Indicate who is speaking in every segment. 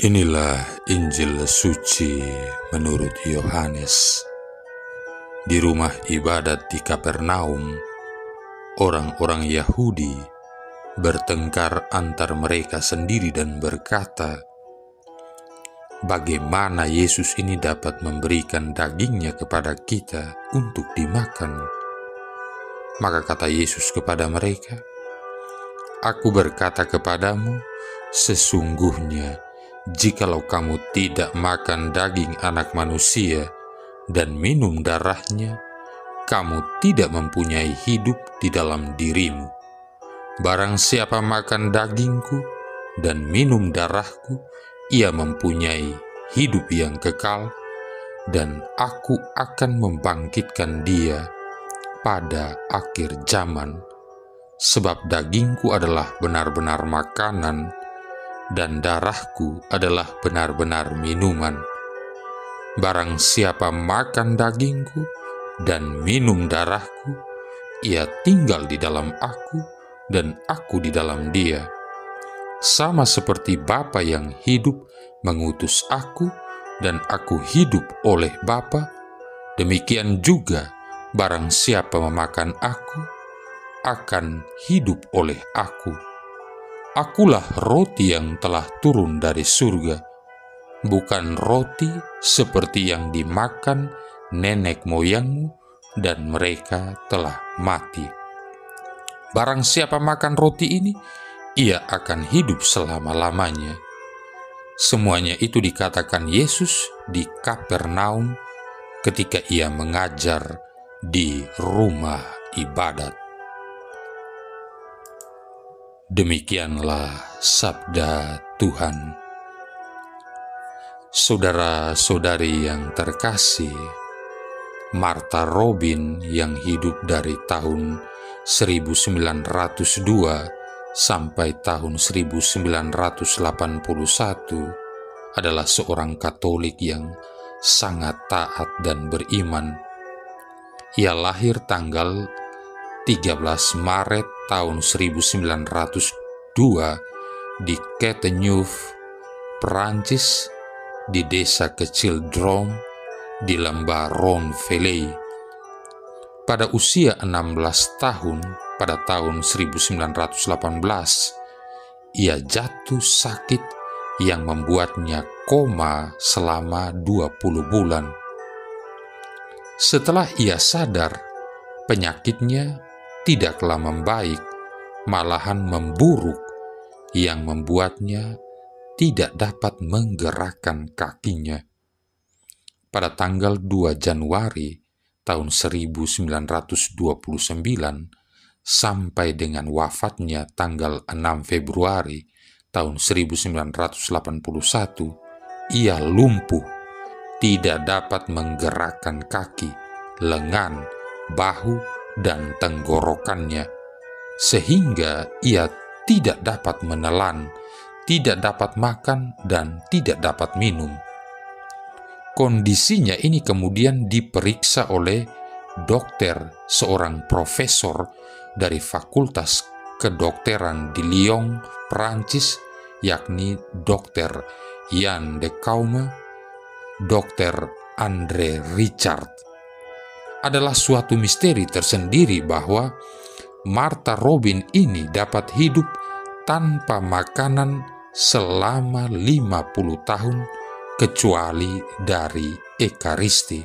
Speaker 1: Inilah Injil suci menurut Yohanes. Di rumah ibadat di Kapernaum, orang-orang Yahudi bertengkar antar mereka sendiri dan berkata, "Bagaimana Yesus ini dapat memberikan dagingnya kepada kita untuk dimakan?" Maka kata Yesus kepada mereka, "Aku berkata kepadamu, sesungguhnya jikalau kamu tidak makan daging Anak Manusia dan minum darahnya, kamu tidak mempunyai hidup di dalam dirimu. Barang siapa makan dagingku dan minum darahku, ia mempunyai hidup yang kekal, dan aku akan membangkitkan dia pada akhir zaman. Sebab dagingku adalah benar-benar makanan, dan darahku adalah benar-benar minuman. Barang siapa makan dagingku dan minum darahku, ia tinggal di dalam aku dan aku di dalam dia. Sama seperti Bapa yang hidup mengutus aku dan aku hidup oleh Bapa, demikian juga barang siapa memakan aku akan hidup oleh aku. Akulah roti yang telah turun dari surga, bukan roti seperti yang dimakan nenek moyangmu dan mereka telah mati. Barang siapa makan roti ini, ia akan hidup selama-lamanya." Semuanya itu dikatakan Yesus di Kapernaum ketika ia mengajar di rumah ibadat. Demikianlah sabda Tuhan. Saudara-saudari yang terkasih, Martha Robin yang hidup dari tahun 1902 sampai tahun 1981 adalah seorang Katolik yang sangat taat dan beriman. Ia lahir tanggal 13 Maret tahun 1902 di Cateauneuf, Perancis, di desa kecil Drôme di lembah Rhône-Velay. Pada usia 16 tahun, pada tahun 1918, ia jatuh sakit yang membuatnya koma selama 20 bulan. Setelah ia sadar, penyakitnya tidaklah membaik, malahan memburuk, yang membuatnya tidak dapat menggerakkan kakinya. Pada tanggal 2 Januari tahun 1929 sampai dengan wafatnya tanggal 6 Februari tahun 1981, ia lumpuh, tidak dapat menggerakkan kaki, lengan, bahu, dan tenggorokannya, sehingga ia tidak dapat menelan, tidak dapat makan, dan tidak dapat minum. Kondisinya ini kemudian diperiksa oleh dokter, seorang profesor dari Fakultas Kedokteran di Lyon, Perancis, yakni Dr. Yann Decaume, Dr. André Richard. Adalah suatu misteri tersendiri bahwa Martha Robin ini dapat hidup tanpa makanan selama 50 tahun kecuali dari Ekaristi.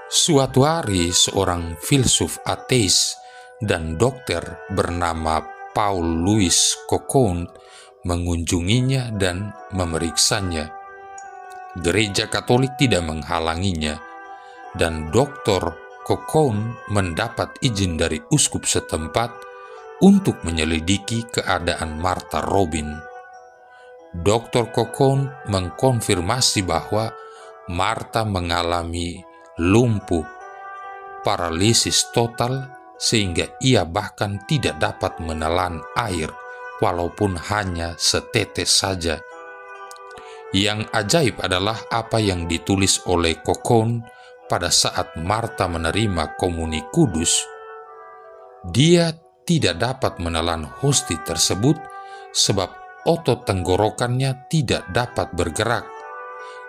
Speaker 1: Suatu hari seorang filsuf ateis dan dokter bernama Paul Louis Cocoon mengunjunginya dan memeriksanya. Gereja Katolik tidak menghalanginya, dan Dr. Cocoon mendapat izin dari uskup setempat untuk menyelidiki keadaan Martha Robin. Dr. Cocoon mengkonfirmasi bahwa Martha mengalami lumpuh, paralisis total, sehingga ia bahkan tidak dapat menelan air walaupun hanya setetes saja. Yang ajaib adalah apa yang ditulis oleh Cocoon pada saat Martha menerima komuni kudus. Dia tidak dapat menelan hosti tersebut sebab otot tenggorokannya tidak dapat bergerak.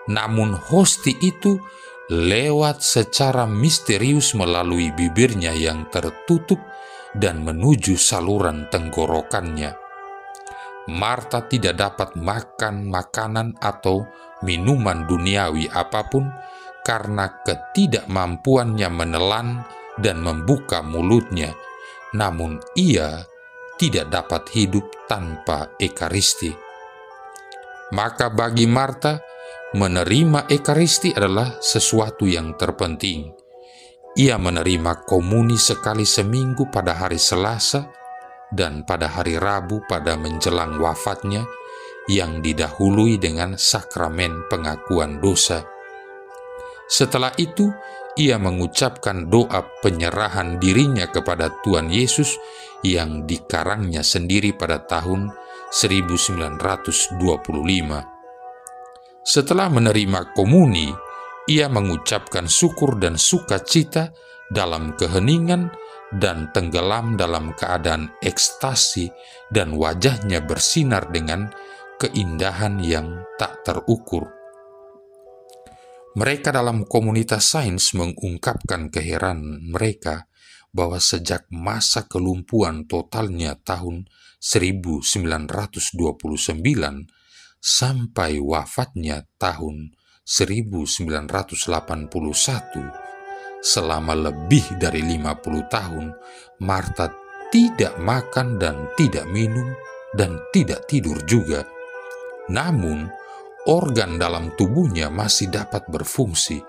Speaker 1: Namun hosti itu lewat secara misterius melalui bibirnya yang tertutup dan menuju saluran tenggorokannya. Marta tidak dapat makan makanan atau minuman duniawi apapun karena ketidakmampuannya menelan dan membuka mulutnya. Namun ia tidak dapat hidup tanpa Ekaristi. Maka bagi Marta, menerima Ekaristi adalah sesuatu yang terpenting. Ia menerima komuni sekali seminggu pada hari Selasa dan pada hari Rabu pada menjelang wafatnya yang didahului dengan sakramen pengakuan dosa. Setelah itu, ia mengucapkan doa penyerahan dirinya kepada Tuhan Yesus yang dikarangnya sendiri pada tahun 1925. Setelah menerima komuni, ia mengucapkan syukur dan sukacita dalam keheningan dan tenggelam dalam keadaan ekstasi, dan wajahnya bersinar dengan keindahan yang tak terukur. Mereka dalam komunitas sains mengungkapkan keheranan mereka bahwa sejak masa kelumpuhan totalnya tahun 1929 sampai wafatnya tahun 1981, selama lebih dari 50 tahun, Marta tidak makan dan tidak minum dan tidak tidur juga. Namun, organ dalam tubuhnya masih dapat berfungsi.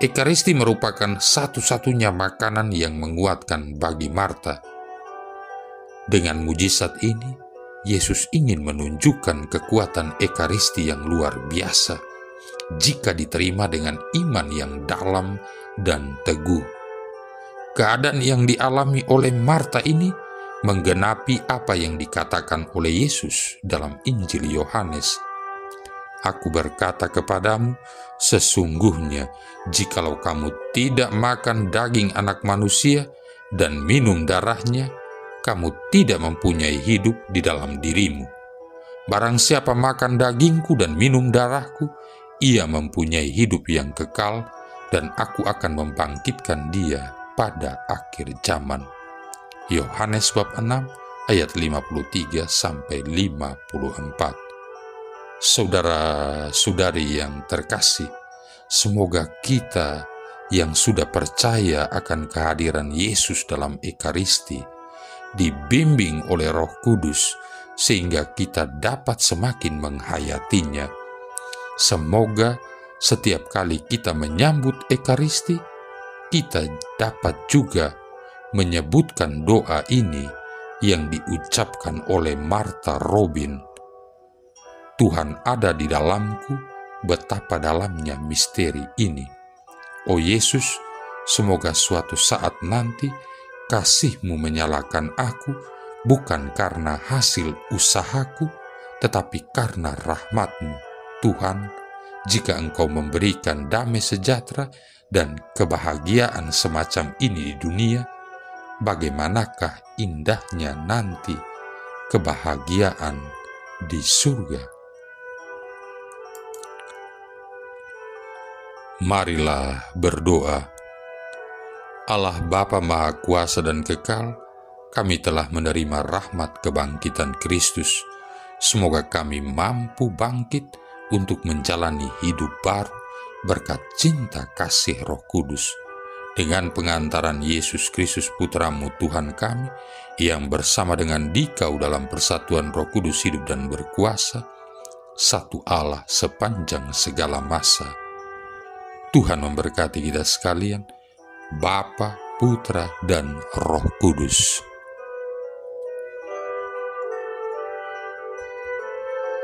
Speaker 1: Ekaristi merupakan satu-satunya makanan yang menguatkan bagi Marta. Dengan mujizat ini, Yesus ingin menunjukkan kekuatan Ekaristi yang luar biasa jika diterima dengan iman yang dalam dan teguh. Keadaan yang dialami oleh Marta ini menggenapi apa yang dikatakan oleh Yesus dalam Injil Yohanes. Aku berkata kepadamu, sesungguhnya jikalau kamu tidak makan daging anak manusia dan minum darahnya, kamu tidak mempunyai hidup di dalam dirimu. Barang siapa makan dagingku dan minum darahku, ia mempunyai hidup yang kekal, dan aku akan membangkitkan dia pada akhir zaman. Yohanes bab 6 ayat 53-54. Saudara-saudari yang terkasih, semoga kita yang sudah percaya akan kehadiran Yesus dalam Ekaristi dibimbing oleh Roh Kudus sehingga kita dapat semakin menghayatinya. Semoga setiap kali kita menyambut Ekaristi, kita dapat juga menyebutkan doa ini yang diucapkan oleh Martha Robin. Tuhan ada di dalamku, betapa dalamnya misteri ini. Oh Yesus, semoga suatu saat nanti kasih-Mu menyalakan aku, bukan karena hasil usahaku, tetapi karena rahmat-Mu. Tuhan, jika Engkau memberikan damai sejahtera dan kebahagiaan semacam ini di dunia, bagaimanakah indahnya nanti kebahagiaan di surga? Marilah berdoa. Allah Bapa Maha Kuasa dan Kekal, kami telah menerima rahmat kebangkitan Kristus. Semoga kami mampu bangkit untuk menjalani hidup baru berkat cinta kasih Roh Kudus. Dengan pengantaran Yesus Kristus Putra-Mu Tuhan kami, yang bersama dengan Dikau dalam persatuan Roh Kudus hidup dan berkuasa, satu Allah sepanjang segala masa. Tuhan memberkati kita sekalian, Bapa, Putra, dan Roh Kudus.